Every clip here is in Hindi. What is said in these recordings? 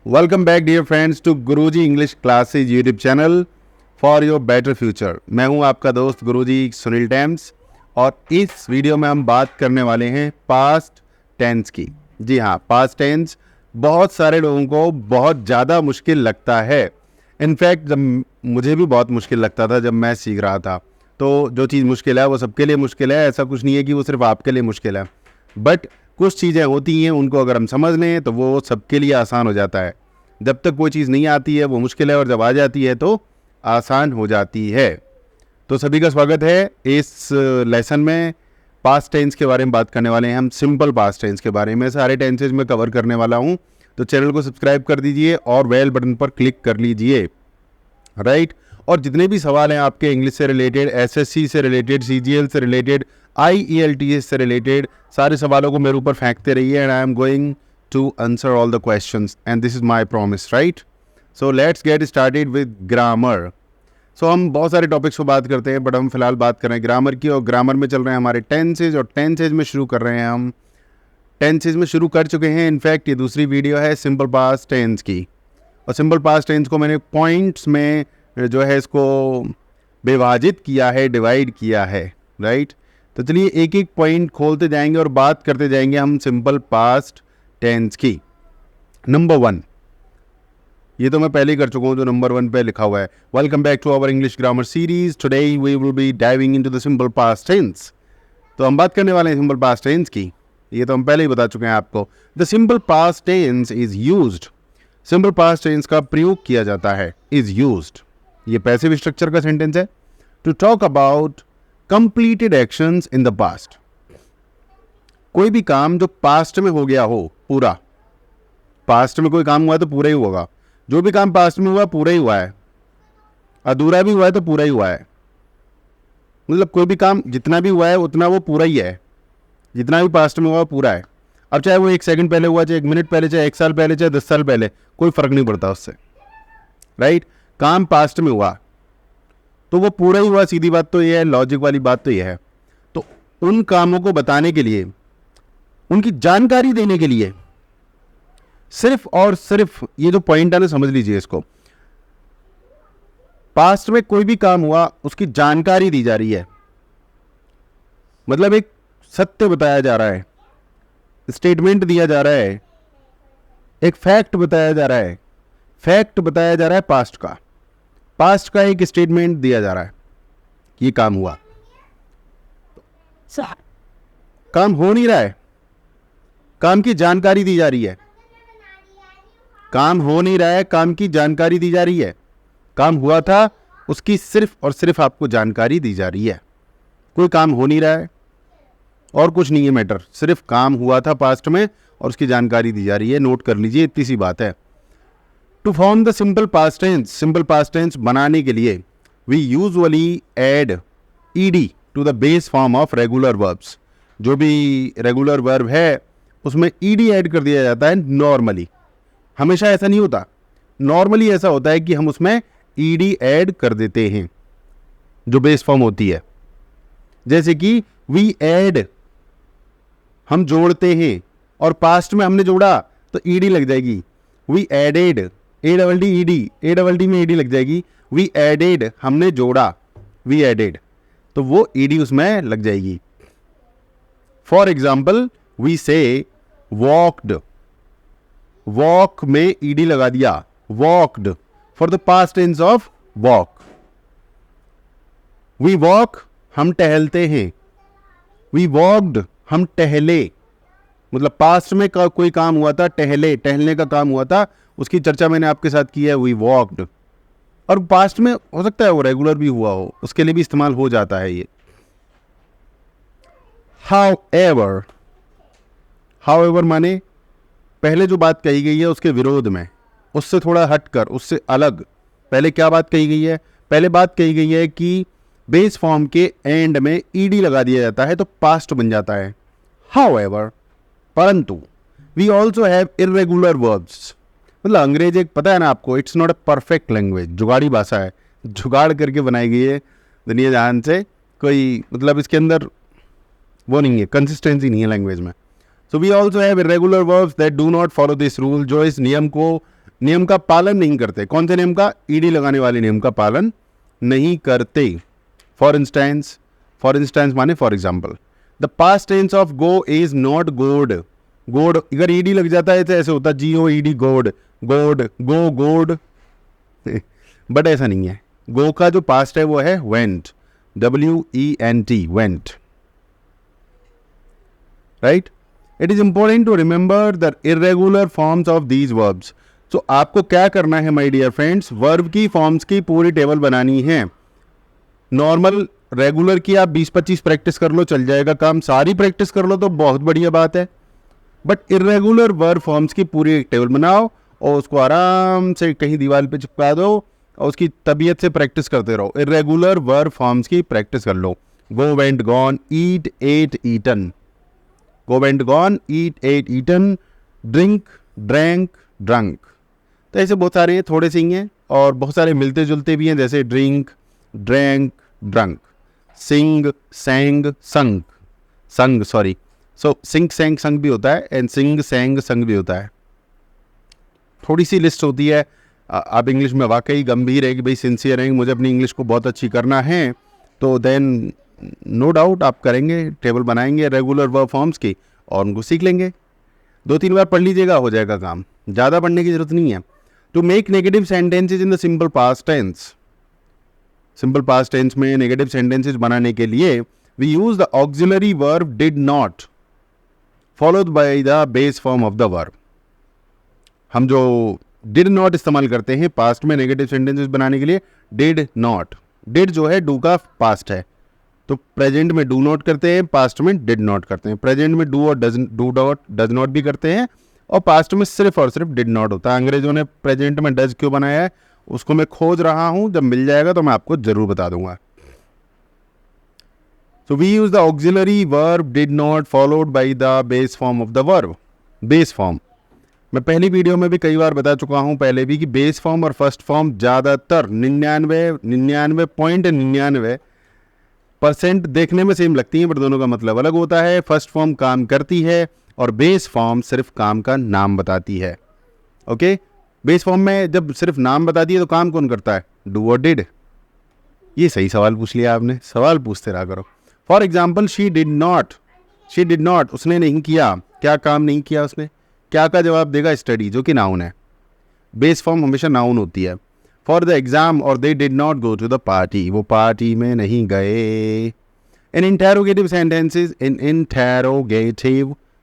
Welcome back dear friends to Guruji English classes YouTube channel for your better future. मैं हूं आपका दोस्त गुरुजी सुनील टेम्स और इस वीडियो में हम बात करने वाले हैं पास्ट टेंस की। जी हाँ, पास्ट टेंस बहुत सारे लोगों को बहुत ज़्यादा मुश्किल लगता है। इनफैक्ट जब मुझे भी बहुत मुश्किल लगता था जब मैं सीख रहा था। तो जो चीज़ मुश्किल है वो सबके लिए मुश्किल है, ऐसा कुछ नहीं है कि वो सिर्फ आपके लिए मुश्किल है। बट कुछ चीज़ें होती हैं, उनको अगर हम समझ लें तो वो सबके लिए आसान हो जाता है। जब तक कोई चीज़ नहीं आती है वो मुश्किल है, और जब आ जाती है तो आसान हो जाती है। तो सभी का स्वागत है इस लेसन में। पास्ट टेंस के बारे में बात करने वाले हैं हम, सिंपल पास्ट टेंस के बारे में। सारे टेंसेज में कवर करने वाला हूँ, तो चैनल को सब्सक्राइब कर दीजिए और बेल बटन पर क्लिक कर लीजिए, राइट। और जितने भी सवाल हैं आपके इंग्लिश से रिलेटेड, एसएससी से रिलेटेड, सीजीएल से रिलेटेड, आईईएलटीएस से रिलेटेड, सारे सवालों को मेरे ऊपर फेंकते रहिए and I'm going to answer all the questions and this is my promise, right. So let's get started with grammar. So हम बहुत सारे टॉपिक्स को बात करते हैं, बट हम फिलहाल बात कर रहे हैं ग्रामर की, और ग्रामर में चल रहे हैं हमारे टेंसेज, और टेंसेज में शुरू कर रहे हैं हम। टेंसेज में शुरू कर चुके हैं, इनफैक्ट ये दूसरी वीडियो है सिंपल पास्ट टेंस की। और सिंपल पास्ट टेंस को मैंने पॉइंट्स में जो है इसको विभाजित किया है, डिवाइड किया है, राइट। तो चलिए एक एक पॉइंट खोलते जाएंगे और बात करते जाएंगे हम सिंपल पास्ट टेंस की। नंबर 1, ये तो मैं पहले ही कर चुका हूँ, जो नंबर 1 पे लिखा हुआ है, welcome back to our English grammar series. Today we will be diving into the simple past tense. तो हम बात करने वाले हैं सिंपल पास्ट टेंस की। ये तो हम पहले ही बता चुके हैं आपको। The simple past tense is used, simple past tense का प्रयोग किया जाता है, इज यूज्ड। ये पैसिव स्ट्रक्चर का सेंटेंस है। To talk about completed actions in the past, कोई भी काम जो पास्ट में हो गया हो, पूरा पास्ट में कोई काम हुआ है तो पूरा ही होगा। जो भी काम पास्ट में हुआ पूरा ही हुआ है, अधूरा भी हुआ है तो पूरा ही हुआ है। मतलब कोई भी काम जितना भी हुआ है उतना वो पूरा ही है, जितना भी पास्ट में हुआ पूरा है। अब चाहे वो 1 सेकंड पहले हुआ, चाहे 1 मिनट पहले, चाहे 1 साल पहले, चाहे 10 साल पहले, कोई फर्क नहीं पड़ता उससे, राइट। काम पास्ट में हुआ तो वो पूरा ही हुआ, सीधी बात तो ये है, लॉजिक वाली बात तो ये है। तो उन कामों को बताने के लिए, उनकी जानकारी देने के लिए, सिर्फ और सिर्फ ये जो पॉइंट है ना, समझ लीजिए इसको। पास्ट में कोई भी काम हुआ उसकी जानकारी दी जा रही है, मतलब एक सत्य बताया जा रहा है, स्टेटमेंट दिया जा रहा है, एक फैक्ट बताया जा रहा है। फैक्ट बताया जा रहा है पास्ट का, पास्ट का एक स्टेटमेंट दिया जा रहा है कि ये काम हुआ। काम हो नहीं रहा है, काम की जानकारी दी जा रही है। काम हो नहीं रहा है, काम की जानकारी दी जा रही है। काम हुआ था, उसकी सिर्फ और सिर्फ आपको जानकारी दी जा रही है। कोई काम हो नहीं रहा है और कुछ नहीं है मैटर, सिर्फ काम हुआ था पास्ट में और उसकी जानकारी दी जा रही है। नोट कर लीजिए, इतनी सी बात है। To form the simple past tense, simple past tense बनाने के लिए we usually add ED to the base form of regular verbs. जो भी रेगुलर वर्ब है उसमें ईडी ऐड कर दिया जाता है नॉर्मली। हमेशा ऐसा नहीं होता, नॉर्मली ऐसा होता है कि हम उसमें ईडी ऐड कर देते हैं जो बेस फॉर्म होती है। जैसे कि वी ऐड, हम जोड़ते हैं, और पास्ट में हमने जोड़ा तो ईडी लग जाएगी। We added, A double D ED, A double D में ईडी लग जाएगी। वी एडेड, हमने जोड़ा, वी एडेड, तो वो ईडी उसमें लग जाएगी। For example we say walked, walk में ईडी लगा दिया, walked, for the past tense of walk. We walk, हम टहलते हैं। वी वॉकड, हम टहले, मतलब पास्ट में कोई काम हुआ था, टहले, टहलने का काम हुआ था, उसकी चर्चा मैंने आपके साथ की है, वी वॉकड। और पास्ट में हो सकता है वो रेगुलर भी हुआ हो, उसके लिए भी इस्तेमाल हो जाता है ये। हाउएवर, हाउएवर माने पहले जो बात कही गई है उसके विरोध में, उससे थोड़ा हटकर, उससे अलग। पहले क्या बात कही गई है? पहले बात कही गई है कि बेस फॉर्म के एंड में ईडी लगा दिया जाता है तो पास्ट बन जाता है। हाउएवर, परंतु we also have irregular verbs. मतलब अंग्रेज एक, पता है ना आपको, it's not a perfect language, जुगाड़ी भाषा है, जुगाड़ करके बनाई गई है दुनिया जहान से। कोई मतलब इसके अंदर वो नहीं है, कंसिस्टेंसी नहीं है लैंग्वेज में। So we also have irregular verbs that do not follow this rule, जो इस नियम को नियम का पालन नहीं करते। कौन से नियम का? ईडी लगाने वाले नियम का पालन नहीं करते। फॉर इंस्टेंस माने for example, the past tense of go is not goed. Goed अगर ईडी लग जाता है तो ऐसे होता है GOED, गोड, गोड, गो, गोड बट ऐसा नहीं है। गो का जो पास्ट है वो है went, WENT, went, right. It is important to remember the irregular forms of these verbs. तो आपको क्या करना है माय डियर फ्रेंड्स? वर्ब की फॉर्म्स की पूरी टेबल बनानी है। नॉर्मल रेगुलर की आप 20-25 प्रैक्टिस कर लो, चल जाएगा काम। सारी प्रैक्टिस कर लो तो बहुत बढ़िया बात है, बट इरेगुलर वर्ब फॉर्म्स की पूरी एक टेबल बनाओ और उसको आराम से कहीं दीवार पे चिपका दो और उसकी तबीयत से प्रैक्टिस करते रहो। इरेगुलर वर्ब फॉर्म्स की प्रैक्टिस कर लो। Go, went, gone, eat, ate, eaten. Go, went, gone, eat, ate, eaten, drink, drank, drunk. तो ऐसे बहुत सारे हैं, थोड़े से ही हैं और बहुत सारे मिलते जुलते भी हैं, जैसे drink, drank, drunk, sing, sang, संग, संग, सॉरी। सो सिंग, सैंग, संग भी होता है एंड सिंग, सैंग, संग भी होता है। थोड़ी सी लिस्ट होती है। आप इंग्लिश में वाकई गंभीर है कि भाई सिंसियर है, मुझे अपनी इंग्लिश को बहुत अच्छी करना है, तो देन नो डाउट आप करेंगे, टेबल बनाएंगे रेगुलर वर्ब फॉर्म्स की और उनको सीख लेंगे। 2-3 बार पढ़ लीजिएगा, हो जाएगा काम, ज़्यादा पढ़ने की जरूरत नहीं है। To make negative sentences in the simple past tense, simple past tense में नेगेटिव सेंटेंसेज बनाने के लिए we use the auxiliary verb did not followed by the base form of the verb. हम जो डिड नॉट इस्तेमाल करते हैं पास्ट में नेगेटिव सेंटेंसेस बनाने के लिए, डिड नॉट, डिड जो है डू का पास्ट है, तो प्रेजेंट में डू नॉट करते हैं, पास्ट में डिड नॉट करते हैं। प्रेजेंट में डू और डज नॉट भी करते हैं और पास्ट में सिर्फ और सिर्फ डिड नॉट होता है। अंग्रेजों ने प्रेजेंट में डज क्यों बनाया है उसको मैं खोज रहा हूं, जब मिल जाएगा तो मैं आपको जरूर बता दूंगा। So we use the auxiliary verb did not followed by the base form of the verb. Base form मैं पहली वीडियो में भी कई बार बता चुका हूं पहले भी कि बेस फॉर्म और फर्स्ट फॉर्म ज़्यादातर 99% देखने में सेम लगती हैं, पर दोनों का मतलब अलग होता है। फर्स्ट फॉर्म काम करती है और बेस फॉर्म सिर्फ काम का नाम बताती है। ओके, बेस फॉर्म में जब सिर्फ नाम बताती है तो काम कौन करता है? डू और डिड। ये सही सवाल पूछ लिया आपने, सवाल पूछते रहा करो। For example, she did not, उसने नहीं किया। क्या काम नहीं किया उसने? क्या का जवाब देगा? स्टडी, जो कि नाउन है। बेस फॉर्म हमेशा नाउन होती है। फॉर द एग्जाम और they did not go to the party, वो पार्टी में नहीं गए। In interrogative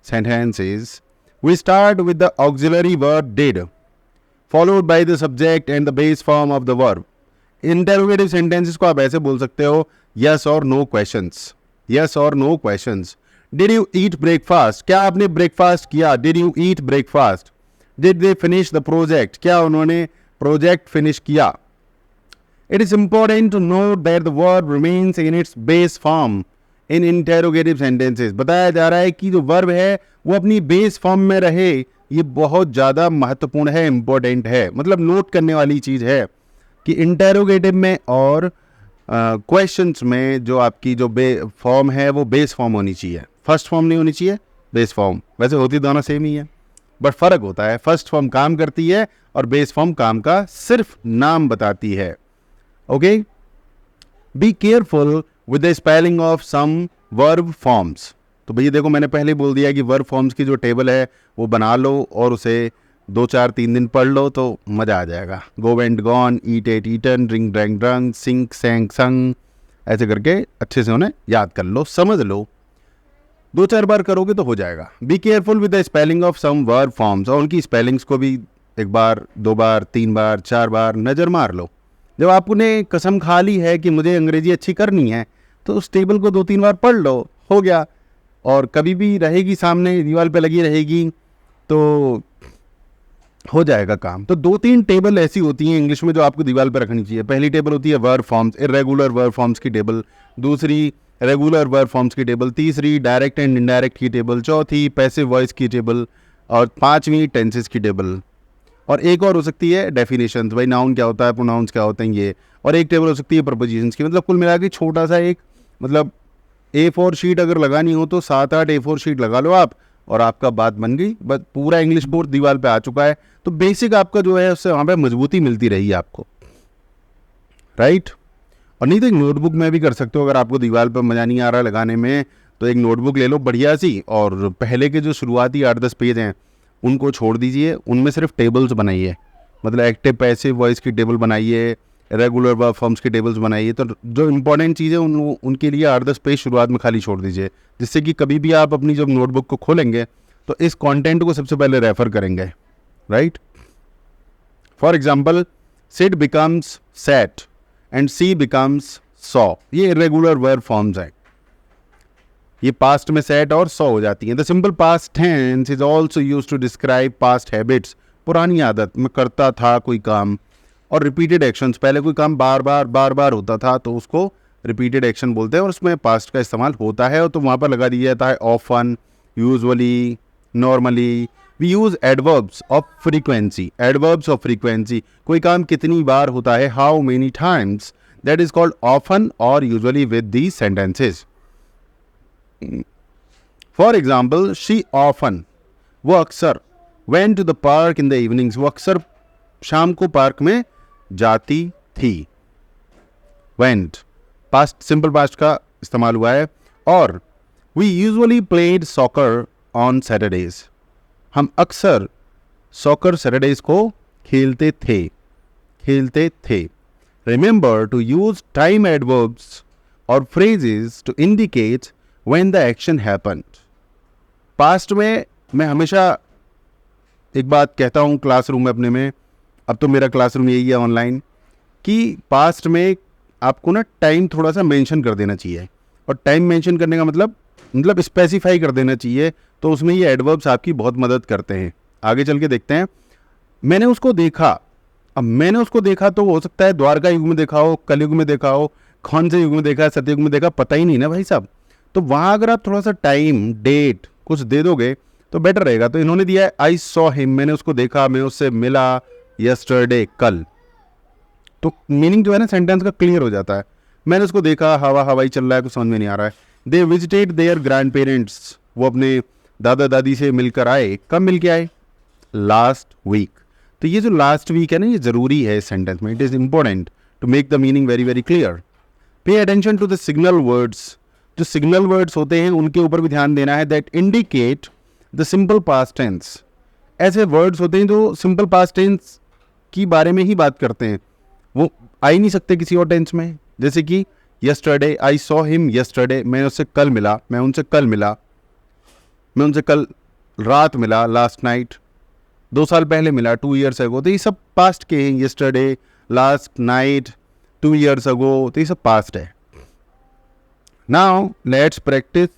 sentences we start with the auxiliary verb did followed by the subject and the base form of the verb. Interrogative sentences को आप ऐसे बोल सकते हो, यस और नो क्वेश्चंस, यस और no questions. Did you eat breakfast, क्या आपने ब्रेकफास्ट किया? Did you eat breakfast? Did they finish the project, क्या उन्होंने प्रोजेक्ट फिनिश किया? It is important to know that the verb remains in its base form in interrogative sentences. बताया जा रहा है कि जो वर्ब है वो अपनी बेस फॉर्म में रहे। ये बहुत ज़्यादा महत्वपूर्ण है, इंपॉर्टेंट है, मतलब नोट करने वाली चीज़ है कि इंटेरोगेटिव में और क्वेश्चंस में जो आपकी जो फॉर्म है वो बेस फॉर्म होनी चाहिए, फर्स्ट फॉर्म नहीं होनी चाहिए, बेस फॉर्म। वैसे होती दोनों सेम ही है, बट फ़र्क होता है। फर्स्ट फॉर्म काम करती है और बेस फॉर्म काम का सिर्फ नाम बताती है। Okay, be careful with the spelling of some verb forms. तो भैया देखो, मैंने पहले बोल दिया कि वर्ब फॉर्म्स की जो टेबल है वो बना लो और उसे 2-4-3 दिन पढ़ लो तो मज़ा आ जाएगा। Go, went, gone, eat, ate, eaten, drink, drank, drunk, sing, sang, sung, ऐसे करके अच्छे से उन्हें याद कर लो, समझ लो। 2-4 बार करोगे तो हो जाएगा। Be careful with the spelling of some verb forms, और उनकी स्पेलिंग्स को भी 1 बार, 2 बार, 3 बार, 4 बार नज़र मार लो। जब आपने कसम खा ली है कि मुझे अंग्रेजी अच्छी करनी है तो उस टेबल को 2-3 बार पढ़ लो, हो गया। और कभी भी रहेगी सामने, दीवार पे लगी रहेगी तो हो जाएगा काम। तो 2-3 टेबल ऐसी होती हैं इंग्लिश में जो आपको दीवार पे रखनी चाहिए। पहली टेबल होती है verb forms, irregular verb forms की टेबल। दूसरी रेगुलर वर्ब फॉर्म्स की टेबल। तीसरी डायरेक्ट एंड इनडायरेक्ट की टेबल। चौथी पैसिव वॉइस की टेबल। और 5वीं टेंसेस की टेबल। और एक और हो सकती है डेफिनेशंस, भाई नाउन क्या होता है, प्रोनाउंस क्या होते हैं ये। और एक टेबल हो सकती है प्रपोजिशंस की। मतलब कुल मिला के छोटा सा एक, मतलब A4 शीट अगर लगानी हो तो 7-8 A4 शीट लगा लो आप, और आपका बात बन गई, बस पूरा इंग्लिश कोर्स दीवार पे आ चुका है। तो बेसिक आपका जो है उससे वहाँ पे मजबूती मिलती रही आपको, राइट। और नहीं तो एक नोटबुक में भी कर सकते हो, अगर आपको दीवार पर मज़ा नहीं आ रहा लगाने में तो एक नोटबुक ले लो बढ़िया सी, और पहले के जो शुरुआती 8-10 पेज हैं उनको छोड़ दीजिए, उनमें सिर्फ टेबल्स बनाइए, मतलब एक्टिव पैसिव वॉइस की टेबल बनाइए, रेगुलर वर्ब फॉर्म्स की टेबल्स बनाइए। तो जो इंपॉर्टेंट चीज़ें उनके लिए 8-10 पेज शुरुआत में खाली छोड़ दीजिए, जिससे कि कभी भी आप अपनी जब नोटबुक को खोलेंगे तो इस कंटेंट को सबसे पहले रेफर करेंगे, right. For example, sit becomes sat and see becomes saw, ये इरेगुलर वर्ब फॉर्म्स हैं, ये पास्ट में सेट और सॉ हो जाती हैं। The simple past tense is also use to describe past habits, पुरानी आदत, मैं करता था कोई काम, और रिपीटेड एक्शंस, पहले कोई काम बार बार होता था तो उसको रिपीटेड एक्शन बोलते हैं और उसमें पास्ट का इस्तेमाल होता है, और तो वहाँ पर लगा दिया जाता है often, usually, normally. We use adverbs of frequency, adverbs of frequency, कोई काम कितनी बार होता है, how many times, that is called often और usually with these sentences. For example, she often, वो अक्सर, went to the park in the evenings, वो अक्सर शाम को पार्क में जाती थी। वेंट पास्ट, सिंपल पास्ट का इस्तेमाल हुआ है। और we usually played soccer on Saturdays, हम अक्सर सॉकर सैटरडेज को खेलते थे। Remember to use time adverbs और phrases to indicate when the action happened. Past में मैं हमेशा एक बात कहता हूँ क्लासरूम में अपने में, अब तो मेरा क्लासरूम यही है ऑनलाइन, कि पास्ट में आपको ना टाइम थोड़ा सा मेंशन कर देना चाहिए, और टाइम मेंशन करने का मतलब स्पेसिफाई कर देना चाहिए, तो उसमें ये एडवर्ब्स आपकी बहुत मदद करते हैं। आगे चल के देखते हैं। मैंने उसको देखा, अब मैंने उसको देखा तो हो सकता है द्वारका युग में देखा हो, कलयुग में देखा हो, कौन से युग में देखा है, सतयुग में देखा, पता ही नहीं ना भाई साहब। तो वहाँ अगर आप थोड़ा सा टाइम, डेट कुछ दे दोगे तो बेटर रहेगा। तो इन्होंने दिया है आई सॉ हिम, मैंने उसको देखा, मैं उससे मिला, यस्टरडे, कल। तो मीनिंग जो है ना सेंटेंस का क्लियर हो जाता है। मैंने उसको देखा, हवाई चल रहा है, कुछ समझ में नहीं आ रहा है। They visited their grandparents, वो अपने दादा दादी से मिलकर आए। कब मिल के आए? Last week. तो ये जो लास्ट वीक है ना, ये ज़रूरी है इस सेंटेंस में, it is important to make the meaning very very clear. Pay attention to the signal words, जो सिग्नल वर्ड्स होते हैं उनके ऊपर भी ध्यान देना है, that indicate the simple past tense. ऐसे वर्ड्स होते हैं जो सिंपल पास्ट टेंस की बारे में ही बात करते हैं, वो आ ही नहीं सकते किसी और टेंस में। जैसे कि yesterday, I saw him yesterday, मैं उससे कल मिला, मैं उनसे कल रात मिला, लास्ट नाइट, 2 साल पहले मिला, 2 years अगो। तो ये सब पास्ट के हैं, yesterday, last night, 2 years ago, तो ये सब पास्ट है। Now let's practice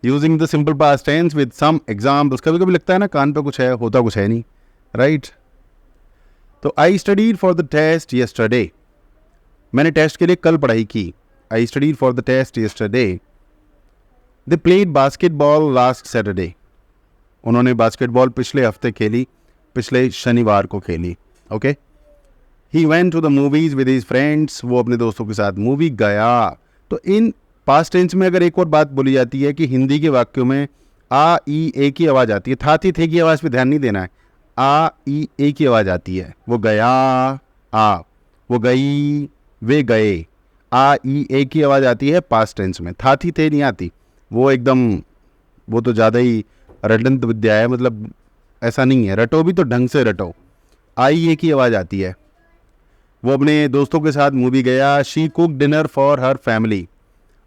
using the simple past tense with some examples. कभी कभी लगता है ना कान पे कुछ है, होता कुछ है नहीं, राइट। तो I studied for the test yesterday, मैंने टेस्ट के लिए कल पढ़ाई की। I studied for the test yesterday. They played basketball last Saturday, उन्होंने बास्केटबॉल पिछले हफ्ते खेली, पिछले शनिवार को खेली। Okay. He went to the movies with his friends, वो अपने दोस्तों के साथ मूवी गया। तो इन पास्ट टेंस में अगर एक और बात बोली जाती है कि हिंदी के वाक्यों में आ ई ए की आवाज़ आती है, था थी थे की आवाज़ पे ध्यान नहीं देना है, आ ई ए की आवाज़ आती है। वो गया आ, वो गई वे गए, आ ई ए की आवाज़ आती है पास्ट टेंस में, था थी थे नहीं आती। वो एकदम, वो तो ज़्यादा ही रटंत विद्या है, मतलब ऐसा नहीं है, रटो भी तो ढंग से रटो। आई ए की आवाज़ आती है। वो अपने दोस्तों के साथ मूवी गया। She cook dinner for her family,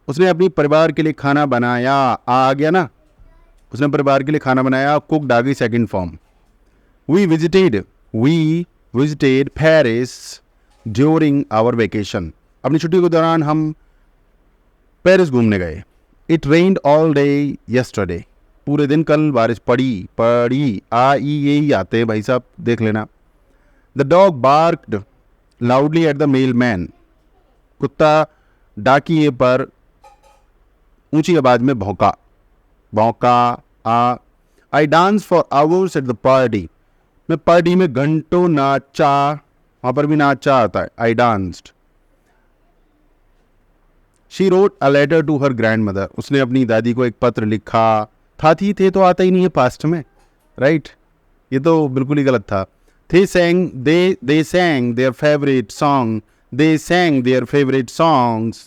उसने अपनी परिवार के लिए खाना बनाया। आ गया ना, उसने परिवार के लिए खाना बनाया। कुकड आ गई second form. We visited Paris during our vacation, अपनी छुट्टियों के दौरान हम पेरिस घूमने गए। It rained all day yesterday, पूरे दिन कल बारिश पड़ी। आ ई यही आते हैं भाई साहब, देख लेना। The dog barked loudly at the mailman, कुत्ता डाकिए पर ऊंची आवाज में भौंका। Ah I dance for hours at the party, मैं पार्टी में घंटों नाचा, वहां पर भी नाचा आता है, I danced. She wrote a letter to her grandmother, उसने अपनी दादी को एक पत्र लिखा था थी थे तो आता ही नहीं है पास्ट में, राइट? ये तो बिल्कुल ही गलत था। they sang their favorite songs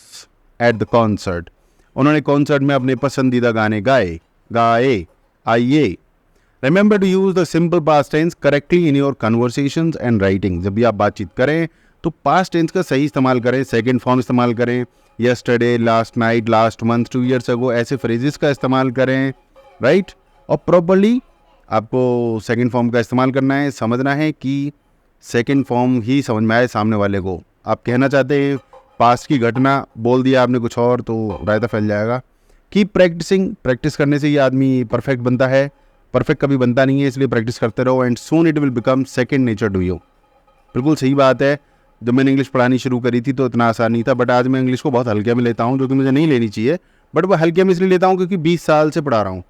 at the concert. उन्होंने कॉन्सर्ट में अपने पसंदीदा गाने गाए। आइए, remember to use the simple past tense correctly in your conversations and writing. जब भी आप बातचीत करें तो पास्ट टेंस का सही इस्तेमाल करें, सेकंड फॉर्म इस्तेमाल करें। Yesterday, last night, last month, 2 years ago, ऐसे फ्रेजेस का इस्तेमाल करें, राइट? और प्रॉपर्ली आपको सेकंड फॉर्म का इस्तेमाल करना है। समझना है कि सेकंड फॉर्म ही समझ में आए सामने वाले को। आप कहना चाहते हैं पास्ट की घटना, बोल दिया आपने कुछ और तो रायता फैल जाएगा। कीप प्रैक्टिसिंग, प्रैक्टिस करने से ये आदमी परफेक्ट बनता है। परफेक्ट कभी बनता नहीं है, इसलिए प्रैक्टिस करते रहो and soon it will become second nature to you. बिल्कुल सही बात है। जब मैंने इंग्लिश पढ़ानी शुरू करी थी तो इतना आसान नहीं था, बट आज मैं इंग्लिश को बहुत हल्के में लेता हूँ, जो कि मुझे नहीं लेनी चाहिए, बट वह हल्के में इसलिए लेता हूँ क्योंकि 20 साल से पढ़ा रहा हूँ।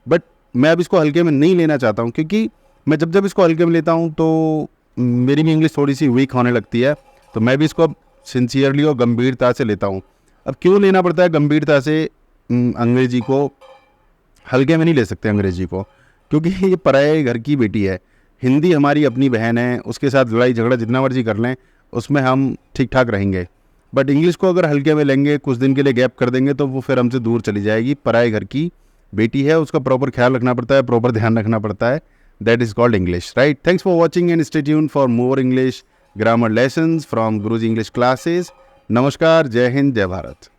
बट मैं अब इसको हल्के में नहीं लेना चाहता हूँ, क्योंकि मैं जब इसको हल्के में लेता हूँ तो मेरी भी इंग्लिश थोड़ी सी वीक होने लगती है। तो मैं भी इसको अब सिंसियरली और गंभीरता से लेता हूँ। अब क्यों लेना पड़ता है गंभीरता से? अंग्रेजी को हल्के में नहीं ले सकते अंग्रेजी को, क्योंकि ये पराये घर की बेटी है। हिंदी हमारी अपनी बहन है, उसके साथ लड़ाई झगड़ा जितना मर्जी कर लें उसमें हम ठीक ठाक रहेंगे। बट इंग्लिश को अगर हल्के में लेंगे, कुछ दिन के लिए गैप कर देंगे, तो वो फिर हमसे दूर चली जाएगी। पराये घर की बेटी है, उसका प्रॉपर ख्याल रखना पड़ता है, प्रॉपर ध्यान रखना पड़ता है। That is called English, right? Thanks for watching and stay tuned for more English grammar lessons from Guruji English classes. नमस्कार, जय हिंद, जय भारत।